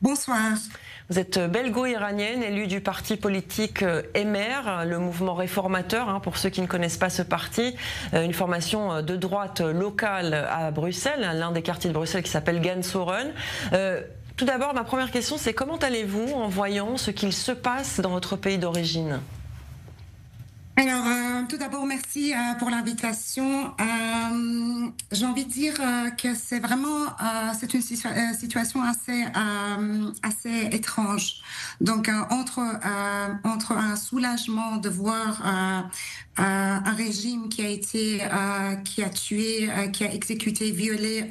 Bonsoir. Vous êtes belgo-iranienne, élue du parti politique MR, le mouvement réformateur, pour ceux qui ne connaissent pas ce parti, une formation de droite locale à Bruxelles, l'un des quartiers de Bruxelles qui s'appelle Gansoren. Tout d'abord, ma première question, c'est comment allez-vous en voyant ce qu'il se passe dans votre pays d'origine ? Alors, tout d'abord, merci pour l'invitation. J'ai envie de dire que c'est vraiment c'est une situation assez étrange. Donc, entre un soulagement de voir un régime qui a tué, qui a exécuté, violé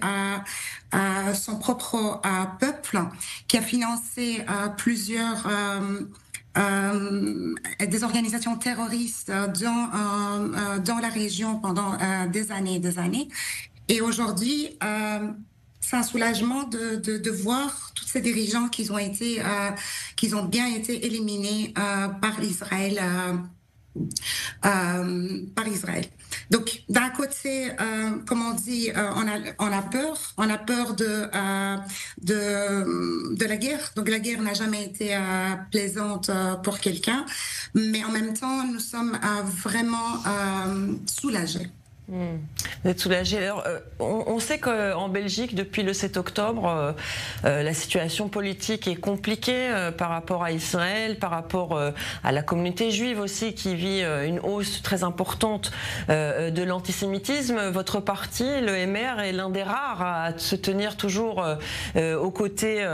son propre peuple, qui a financé plusieurs des organisations terroristes dans la région pendant des années et des années. Et aujourd'hui, c'est un soulagement de voir tous ces dirigeants qui ont bien été éliminés par Israël. Par Israël. Donc, d'un côté, comme on dit, on a peur de la guerre. Donc, la guerre n'a jamais été plaisante pour quelqu'un, mais en même temps, nous sommes vraiment soulagés. Vous êtes soulagé. Alors, on sait qu'en Belgique, depuis le 7 octobre, la situation politique est compliquée par rapport à Israël, par rapport à la communauté juive aussi, qui vit une hausse très importante de l'antisémitisme. Votre parti, le MR, est l'un des rares à se tenir toujours aux côtés,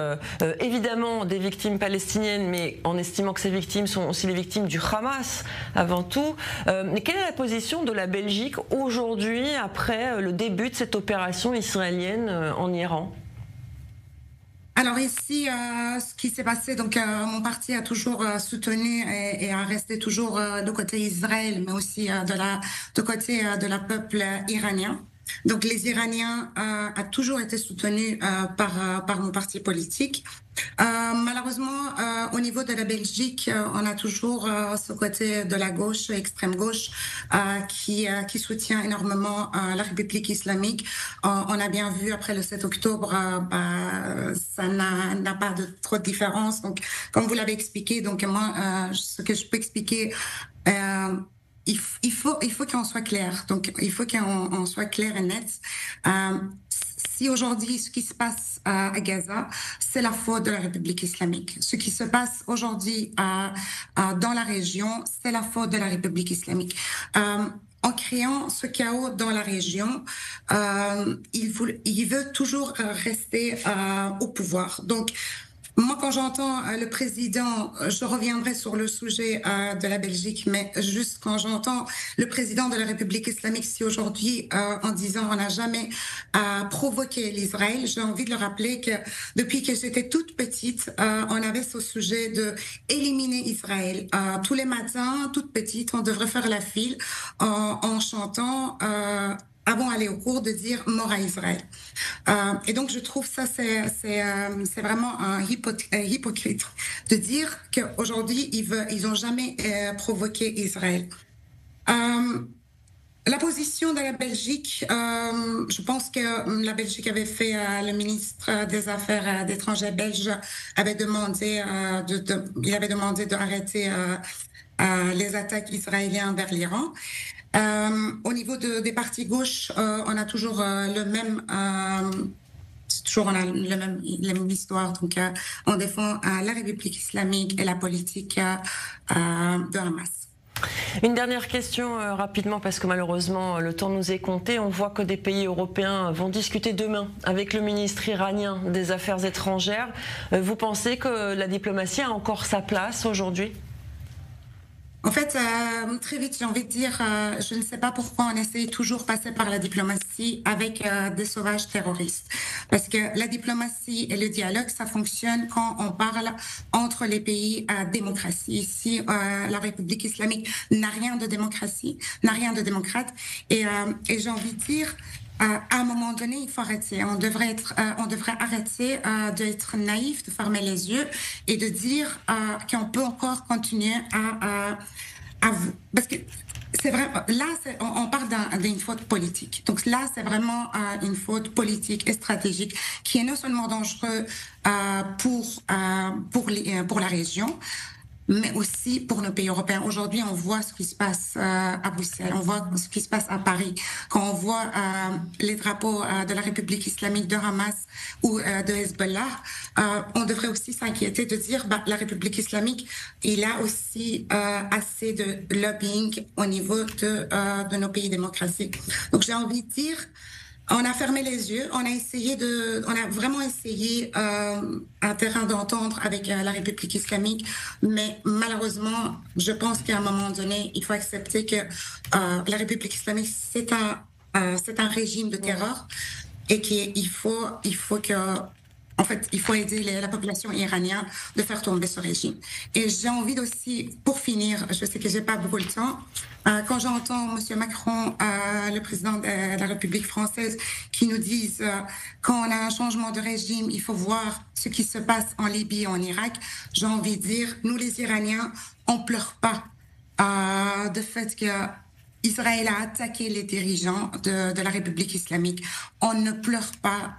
évidemment, des victimes palestiniennes, mais en estimant que ces victimes sont aussi les victimes du Hamas, avant tout. Mais quelle est la position de la Belgique aujourd'hui, après le début de cette opération israélienne en Iran? Alors ici, ce qui s'est passé, donc mon parti a toujours soutenu et a resté toujours de côté Israël, mais aussi de côté de la peuple iranien. Donc les Iraniens a toujours été soutenus par mon parti politique. Malheureusement, au niveau de la Belgique, on a toujours ce côté de la gauche, extrême gauche, qui soutient énormément la République islamique. On a bien vu après le 7 octobre, ça n'a pas de trop de différence. Donc, comme vous l'avez expliqué, donc moi, ce que je peux expliquer. Il faut qu'on soit clair. Donc, il faut qu'on soit clair et net. Si aujourd'hui, ce qui se passe à Gaza, c'est la faute de la République islamique. Ce qui se passe aujourd'hui dans la région, c'est la faute de la République islamique. En créant ce chaos dans la région, il veut toujours rester au pouvoir. Donc, moi, quand j'entends le président, je reviendrai sur le sujet de la Belgique, mais juste quand j'entends le président de la République islamique, si aujourd'hui, en disant on n'a jamais provoqué l'Israël, j'ai envie de le rappeler que depuis que j'étais toute petite, on avait ce sujet de éliminer Israël. Tous les matins, toute petite, on devrait faire la file en chantant avant d'aller au cours, de dire mort à Israël. Et donc, je trouve ça, c'est vraiment un hypocrite de dire qu'aujourd'hui, ils n'ont jamais provoqué Israël. La position de la Belgique, je pense que la Belgique avait fait, le ministre des Affaires étrangères belge avait demandé, il avait demandé d'arrêter les attaques israéliennes vers l'Iran. Au niveau des partis gauche, on a toujours le même. On a la même histoire. Donc, on défend la République islamique et la politique de Hamas. Une dernière question rapidement, parce que malheureusement le temps nous est compté. On voit que des pays européens vont discuter demain avec le ministre iranien des Affaires étrangères. Vous pensez que la diplomatie a encore sa place aujourd'hui ? En fait, très vite, j'ai envie de dire, je ne sais pas pourquoi on essaie toujours de passer par la diplomatie avec des sauvages terroristes. Parce que la diplomatie et le dialogue, ça fonctionne quand on parle entre les pays à démocratie. Ici, la République islamique n'a rien de démocratie, n'a rien de démocrate. Et j'ai envie de dire, à un moment donné, il faut arrêter. On devrait arrêter d'être naïf, de fermer les yeux et de dire qu'on peut encore continuer Parce que c'est vrai, là, on parle d'une faute politique. Donc là, c'est vraiment une faute politique et stratégique qui est non seulement dangereuse pour la région, mais aussi pour nos pays européens. Aujourd'hui, on voit ce qui se passe à Bruxelles, on voit ce qui se passe à Paris. Quand on voit les drapeaux de la République islamique, de Hamas ou de Hezbollah, on devrait aussi s'inquiéter de dire la République islamique, il a aussi assez de lobbying au niveau de nos pays démocratiques. Donc j'ai envie de dire, on a fermé les yeux, on a vraiment essayé un terrain d'entente avec la République islamique, mais malheureusement, je pense qu'à un moment donné, il faut accepter que la République islamique c'est un régime de terreur et il faut que en fait, il faut aider la population iranienne de faire tomber ce régime. Et j'ai envie aussi, pour finir, je sais que j'ai pas beaucoup de temps, quand j'entends Monsieur Macron, le président de la République française, qui nous disent quand on a un changement de régime, il faut voir ce qui se passe en Libye et en Irak, j'ai envie de dire, nous les Iraniens, on pleure pas de fait que Israël a attaqué les dirigeants de la République islamique. On ne pleure pas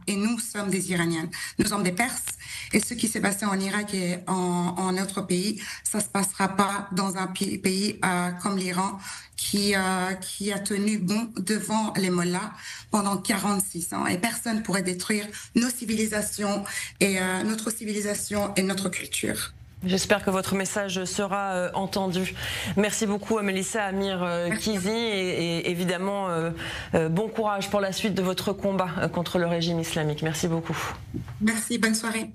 et nous sommes des Iraniens. Nous sommes des Perses et ce qui s'est passé en Irak et en notre pays, ça se passera pas dans un pays comme l'Iran qui a tenu bon devant les mollahs pendant 46 ans et personne pourrait détruire nos civilisations et notre civilisation et notre culture. J'espère que votre message sera entendu. Merci beaucoup à Melissa Amir Kizi et évidemment bon courage pour la suite de votre combat contre le régime islamique. Merci beaucoup. Merci, bonne soirée.